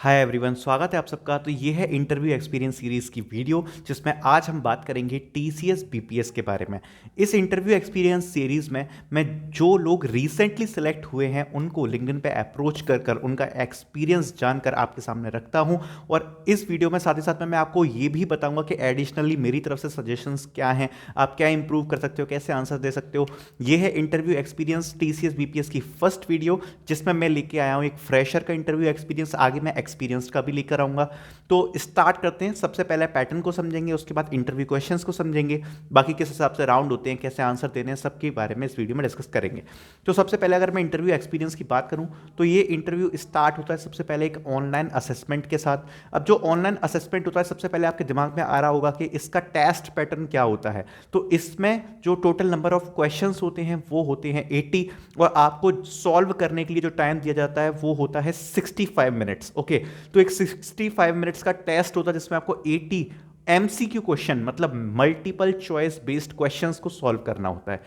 Hi everyone, स्वागत है आप सबका। तो ये है इंटरव्यू एक्सपीरियंस सीरीज़ की वीडियो जिसमें आज हम बात करेंगे टीसीएस बीपीएस के बारे में। इस इंटरव्यू एक्सपीरियंस सीरीज़ में मैं जो लोग रिसेंटली सिलेक्ट हुए हैं उनको लिंक्डइन पे अप्रोच कर कर उनका एक्सपीरियंस जानकर आपके सामने रखता हूं। और इस वीडियो में साथ ही साथ में मैं आपको ये भी बताऊंगा कि एडिशनली मेरी तरफ से सजेशंस क्या हैं, आप क्या इंप्रूव कर सकते हो, कैसे आंसर दे सकते हो। ये है इंटरव्यू एक्सपीरियंस टीसीएस बीपीएस की फर्स्ट वीडियो जिसमें मैं लेके आया हूँ एक फ्रेशर का इंटरव्यू एक्सपीरियंस। आगे मैं एक्सपीरियंस का भी लेकर आऊंगा। तो स्टार्ट करते हैं। सबसे पहले पैटर्न को समझेंगे, उसके बाद इंटरव्यू क्वेश्चंस को समझेंगे, बाकी किस हिसाब से राउंड होते हैं, कैसे आंसर देने हैं, सबके बारे में इस वीडियो में डिस्कस करेंगे। तो सबसे पहले अगर मैं इंटरव्यू एक्सपीरियंस की बात करूं तो ये इंटरव्यू स्टार्ट होता है सबसे पहले एक ऑनलाइन असेसमेंट के साथ। अब जो ऑनलाइन असेसमेंट होता है, सबसे पहले आपके दिमाग में आ रहा होगा कि इसका टेस्ट पैटर्न क्या होता है। तो इसमें जो टोटल नंबर ऑफ क्वेश्चंस होते हैं वो होते हैं 80, और आपको सॉल्व करने के लिए जो टाइम दिया जाता है वो होता है 65 मिनट्स। ओके, तो एक 65 मिनट्स का टेस्ट होता है जिसमें आपको 80 एमसीक्यू क्वेश्चन, मतलब मल्टीपल चॉइस बेस्ड क्वेश्चंस को सॉल्व करना होता है।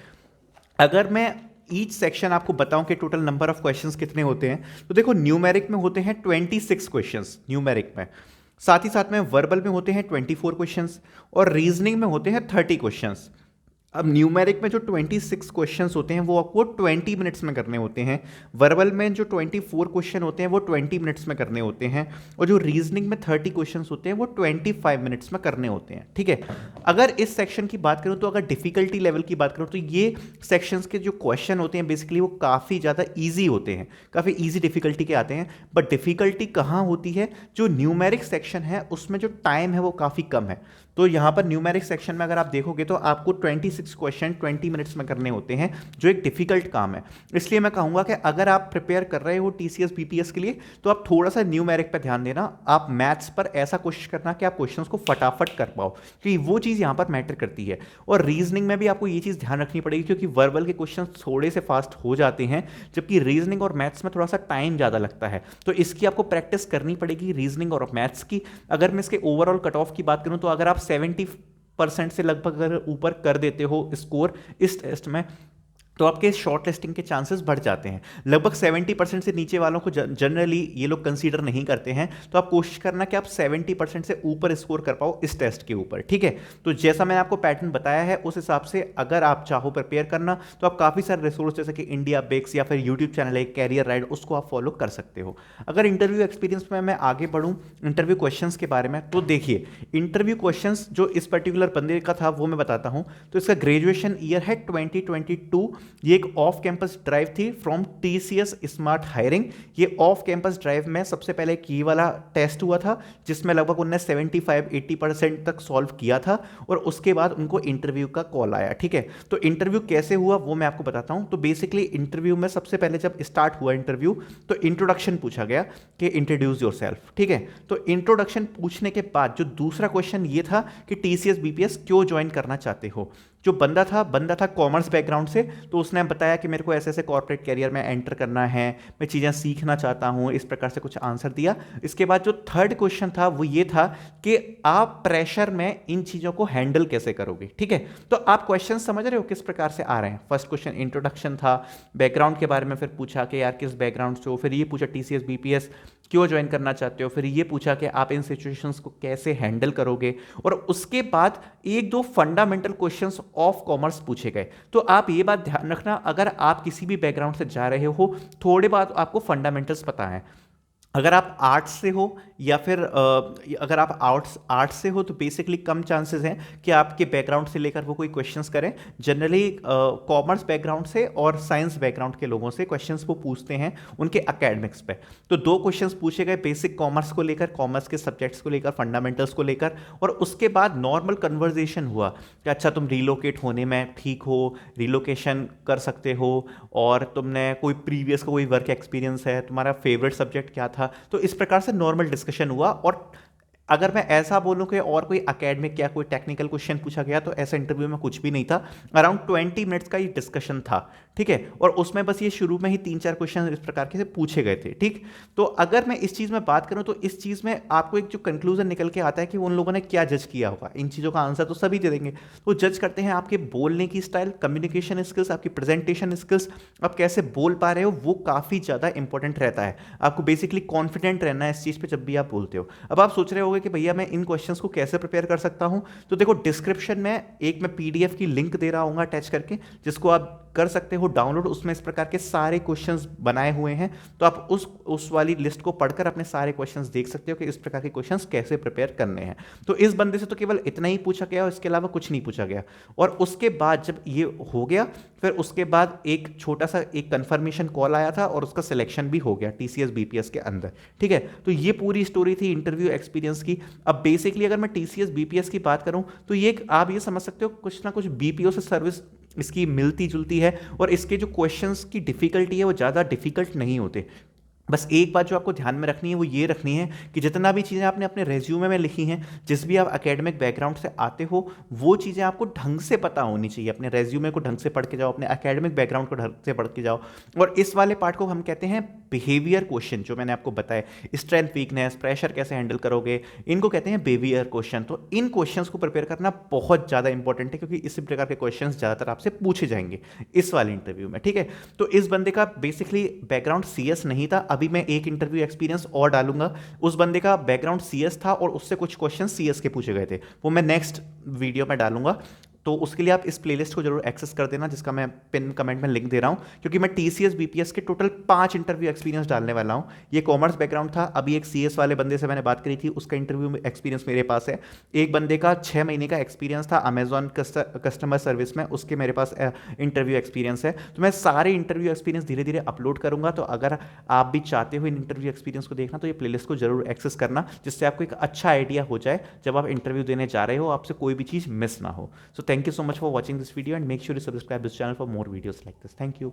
अगर मैं ईच सेक्शन आपको बताऊं कि टोटल नंबर ऑफ क्वेश्चंस कितने होते हैं, तो देखो न्यूमेरिक में होते हैं 26 क्वेश्चंस न्यूमेरिक में। साथ ही साथ में वर्बल में होते हैं 24 क्वेश्चंस, और रीजनिंग में होते हैं 30 क्वेश्चंस। अब न्यूमेरिक में जो 26 क्वेश्चंस होते हैं वो आपको 20 मिनट्स में करने होते हैं। वर्बल में जो 24 क्वेश्चन होते हैं वो 20 मिनट्स में करने होते हैं, और जो रीजनिंग में 30 क्वेश्चंस होते हैं वो 25 मिनट्स में करने होते हैं। ठीक है। अगर इस सेक्शन की बात करूं, तो अगर डिफिकल्टी लेवल की बात करूं, तो ये सेक्शंस के जो क्वेश्चन होते हैं बेसिकली वो काफ़ी ज़्यादा ईजी होते हैं, काफ़ी ईजी डिफिकल्टी के आते हैं। बट डिफिकल्टी कहाँ होती है, जो न्यूमेरिक सेक्शन है उसमें जो टाइम है वो काफ़ी कम है। तो यहाँ पर न्यूमेरिक सेक्शन में अगर आप देखोगे तो आपको 26 क्वेश्चन 20 मिनट्स में करने होते हैं, जो एक डिफिकल्ट काम है। इसलिए मैं कहूँगा कि अगर आप प्रिपेयर कर रहे हो टीसीएस बीपीएस के लिए, तो आप थोड़ा सा न्यूमेरिक पर ध्यान देना। आप मैथ्स पर ऐसा कोशिश करना कि आप क्वेश्चंस को फटाफट कर पाओ, क्योंकि वो चीज़ यहाँ पर मैटर करती है। और रीजनिंग में भी आपको ये चीज़ ध्यान रखनी पड़ेगी, क्योंकि वर्बल के क्वेश्चन थोड़े से फास्ट हो जाते हैं, जबकि रीजनिंग और मैथ्स में थोड़ा सा टाइम ज़्यादा लगता है। तो इसकी आपको प्रैक्टिस करनी पड़ेगी, रीजनिंग और मैथ्स की। अगर मैं इसके ओवरऑल कट ऑफ की बात करूँ, तो अगर आप 70% से लगभग अगर ऊपर कर देते हो स्कोर इस टेस्ट में, तो आपके शॉर्ट लिस्टिंग के चांसेस बढ़ जाते हैं। लगभग 70% से नीचे वालों को जनरली ये लोग कंसीडर नहीं करते हैं। तो आप कोशिश करना कि आप 70% से ऊपर स्कोर कर पाओ इस टेस्ट के ऊपर। ठीक है। तो जैसा मैंने आपको पैटर्न बताया है उस हिसाब से अगर आप चाहो प्रिपेयर करना, तो आप काफ़ी सारे रिसोर्स जैसे कि इंडिया बेक्स या फिर यूट्यूब चैनल है कैरियर राइड, उसको आप फॉलो कर सकते हो। अगर इंटरव्यू एक्सपीरियंस में मैं आगे बढ़ूँ इंटरव्यू क्वेश्चन के बारे में, तो देखिए इंटरव्यू क्वेश्चन जो इस पर्टिकुलर बंदे का था वो मैं बताता हूँ। तो इसका ग्रेजुएशन ईयर है 2022। ये एक ऑफ कैंपस ड्राइव थी फ्रॉम टीसीएस स्मार्ट हायरिंग। ये ऑफ कैंपस ड्राइव में सबसे पहले की वाला टेस्ट हुआ था, जिसमें लगभग उन्होंने 75-80% तक सॉल्व किया था, और उसके बाद उनको इंटरव्यू का कॉल आया। ठीक है। तो इंटरव्यू कैसे हुआ वो मैं आपको बताता हूं। तो बेसिकली इंटरव्यू में सबसे पहले जब स्टार्ट हुआ इंटरव्यू, तो इंट्रोडक्शन पूछा गया कि इंट्रोड्यूस योर सेल्फ। ठीक है। तो इंट्रोडक्शन पूछने के बाद जो दूसरा क्वेश्चन ये था कि टीसीएस बीपीएस क्यों ज्वाइन करना चाहते हो। जो बंदा था कॉमर्स बैकग्राउंड से, तो उसने बताया कि मेरे को ऐसे ऐसे कॉर्पोरेट कैरियर में एंटर करना है, मैं चीज़ें सीखना चाहता हूँ, इस प्रकार से कुछ आंसर दिया। इसके बाद जो थर्ड क्वेश्चन था वो ये था कि आप प्रेशर में इन चीज़ों को हैंडल कैसे करोगे। ठीक है। तो आप क्वेश्चन समझ रहे हो किस प्रकार से आ रहे हैं। फर्स्ट क्वेश्चन इंट्रोडक्शन था, बैकग्राउंड के बारे में फिर पूछा कि यार किस बैकग्राउंड से हो, फिर ये पूछा टीसीएस बीपीएस क्यों ज्वाइन करना चाहते हो, फिर ये पूछा कि आप इन सिचुएशंस को कैसे हैंडल करोगे, और उसके बाद एक दो फंडामेंटल क्वेश्चंस ऑफ कॉमर्स पूछे गए। तो आप ये बात ध्यान रखना, अगर आप किसी भी बैकग्राउंड से जा रहे हो, थोड़े बात आपको फंडामेंटल्स पता है। अगर आप आर्ट्स से हो या फिर अगर आप आर्ट्स से हो, तो बेसिकली कम चांसेस हैं कि आपके बैकग्राउंड से लेकर वो कोई क्वेश्चंस करें। जनरली कॉमर्स बैकग्राउंड से और साइंस बैकग्राउंड के लोगों से क्वेश्चंस वो पूछते हैं उनके एकेडमिक्स पे। तो दो क्वेश्चंस पूछे गए बेसिक कॉमर्स को लेकर, कॉमर्स के सब्जेक्ट्स को लेकर, फंडामेंटल्स को लेकर, और उसके बाद नॉर्मल कन्वर्जेशन हुआ कि अच्छा तुम रिलोकेट होने में ठीक हो, रिलोकेशन कर सकते हो, और तुमने कोई प्रीवियस का कोई वर्क एक्सपीरियंस है, तुम्हारा फेवरेट सब्जेक्ट क्या था। तो इस प्रकार से नॉर्मल डिस्कशन हुआ, और अगर मैं ऐसा बोलूं कि और कोई एकेडमिक या कोई टेक्निकल क्वेश्चन पूछा गया, तो ऐसा इंटरव्यू में कुछ भी नहीं था। अराउंड 20 मिनट्स का ये डिस्कशन था, ठीक है, और उसमें बस ये शुरू में ही 3-4 क्वेश्चन इस प्रकार के से पूछे गए थे, ठीक। तो अगर मैं इस चीज़ में बात करूं, तो इस चीज़ में आपको एक जो कंक्लूजन निकल के आता है कि उन लोगों ने क्या जज किया होगा, इन चीज़ों का आंसर तो सभी दे देंगे। वो जज करते हैं आपके बोलने की स्टाइल, कम्युनिकेशन स्किल्स, आपकी प्रेजेंटेशन स्किल्स, आप कैसे बोल पा रहे हो, वो काफ़ी ज़्यादा इंपॉर्टेंट रहता है। आपको बेसिकली कॉन्फिडेंट रहना है इस चीज़ पे जब भी आप बोलते हो। अब आप सोच रहे होगे कि भैया मैं इन क्वेश्चंस को कैसे प्रिपेयर कर सकता हूं, तो देखो डिस्क्रिप्शन में एक मैं पीडीएफ की लिंक दे रहा हूँ अटैच करके, जिसको आप कर सकते हो डाउनलोड। उसमें इस प्रकार के सारे क्वेश्चंस बनाए हुए हैं, तो आप उस वाली लिस्ट को पढ़कर अपने सारे क्वेश्चंस देख सकते हो कि इस प्रकार के क्वेश्चंस कैसे प्रिपेयर करने हैं। तो इस बंदे से तो केवल इतना ही पूछा गया और इसके अलावा कुछ नहीं पूछा गया। और उसके बाद जब ये हो गया, फिर उसके बाद एक छोटा सा एक कंफर्मेशन कॉल आया था और उसका सिलेक्शन भी हो गया टीसीएस बीपीएस के अंदर, ठीक है। तो ये पूरी स्टोरी थी इंटरव्यू एक्सपीरियंस की। अब बेसिकली अगर मैं टीसीएस बीपीएस की बात करूं, तो ये आप ये समझ सकते हो कुछ ना कुछ बीपीओ से सर्विस इसकी मिलती जुलती है, और इसके जो क्वेश्चंस की डिफिकल्टी है वो ज़्यादा डिफिकल्ट नहीं होते। बस एक बात जो आपको ध्यान में रखनी है वो ये रखनी है कि जितना भी चीज़ें आपने अपने रेज्यूमे में लिखी हैं, जिस भी आप एकेडमिक बैकग्राउंड से आते हो, वो चीज़ें आपको ढंग से पता होनी चाहिए। अपने रेज्यूमे को ढंग से पढ़ के जाओ, अपने एकेडमिक बैकग्राउंड को ढंग से पढ़ के जाओ। और इस वाले पार्ट को हम कहते हैं बिहेवियर क्वेश्चन, जो मैंने आपको बताया, स्ट्रेंथ वीकनेस, प्रेशर कैसे हैंडल करोगे, इनको कहते हैं बिहेवियर क्वेश्चन। तो इन क्वेश्चंस को प्रिपेयर करना बहुत ज़्यादा इंपॉर्टेंट है, क्योंकि इसी प्रकार के क्वेश्चन ज़्यादातर आपसे पूछे जाएंगे इस वाले इंटरव्यू में, ठीक है। तो इस बंदे का बेसिकली बैकग्राउंड सीएस नहीं था। अभी मैं एक इंटरव्यू एक्सपीरियंस और डालूंगा, उस बंदे का बैकग्राउंड सीएस था और उससे कुछ क्वेश्चन सीएस के पूछे गए थे, वो मैं नेक्स्ट वीडियो में डालूंगा। तो उसके लिए आप इस प्लेलिस्ट को जरूर एक्सेस कर देना, जिसका मैं पिन कमेंट में लिंक दे रहा हूं, क्योंकि मैं टीसीएस बीपीएस के टोटल 5 इंटरव्यू एक्सपीरियंस डालने वाला हूं। ये कॉमर्स बैकग्राउंड था। अभी एक सीएस वाले बंदे से मैंने बात करी थी, उसका इंटरव्यू एक्सपीरियंस मेरे पास है। एक बंदे का 6 महीने का एक्सपीरियंस था अमेजॉन कस्टमर सर्विस में, उसके मेरे पास इंटरव्यू एक्सपीरियंस है। तो मैं सारे इंटरव्यू एक्सपीरियंस धीरे धीरे अपलोड करूंगा। तो अगर आप भी चाहते हो इन इंटरव्यू एक्सपीरियंस को देखना, तो ये प्लेलिस्ट को जरूर एक्सेस करना, जिससे आपको एक अच्छा आइडिया हो जाए जब आप इंटरव्यू देने जा रहे हो, आपसे कोई भी चीज़ मिस ना हो। So thank you so much for watching this video, and make sure to subscribe this channel for more videos like this. Thank you.